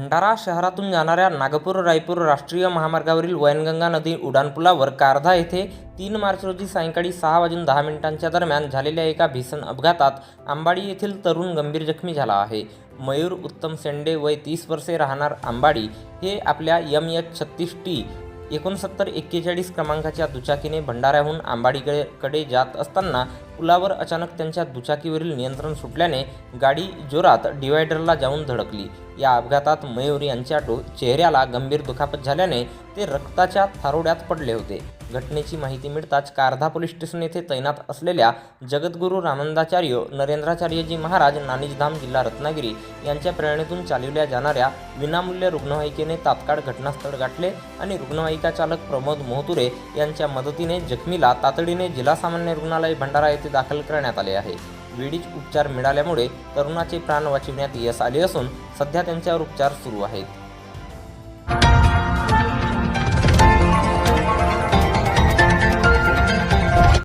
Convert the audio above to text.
भंडारा शहरातून जाणाऱ्या नागपूर रायपूर राष्ट्रीय महामार्गावरील वैनगंगा नदी उड्डाणपुलावर कारधा येथे 3 मार्च रोजी सायंकाळी 6:10 दरम्यान झालेल्या एका भीषण अपघातात आंबाडी येथील तरुण गंभीर जखमी झाला आहे। मयूर उत्तम सेंडे वय 30 वर्षे राहणार आंबाडी हे आपल्या MH36T 6941 क्रमांकाच्या दुचाकीने भंडाऱ्याहून आंबाडीकडे जात असताना पुलावर अचानक त्यांच्या दुचाकीवरील नियंत्रण सुटल्याने गाडी जोरात डिवायडरला जाऊन धडकली। या अपघातात मयूर यांच्या चेहऱ्याला गंभीर दुखापत झाल्याने ते रक्ताच्या थारोड्यात पडले होते। घटनेची माहिती मिळताच कारधा पोलीस स्टेशन येथे तैनात असलेल्या जगद्गुरू रामानंदाचार्य नरेंद्राचार्यजी महाराज नानिजधाम जिल्हा रत्नागिरी यांच्या प्रेरणेतून चालविल्या जाणाऱ्या विनामूल्य रुग्णवाहिकेने तात्काळ घटनास्थळ गाठले आणि रुग्णवाहिका चालक प्रमोद मोहतुरे यांच्या मदतीने जखमीला तातडीने जिल्हा सामान्य रुग्णालय भंडारा येथे दाखल करण्यात आले आहे। वेळीच उपचार मिळाल्यामुळे तरुणाचे प्राण वाचविण्यात यश आले असून सध्या त्यांच्यावर उपचार सुरू आहेत।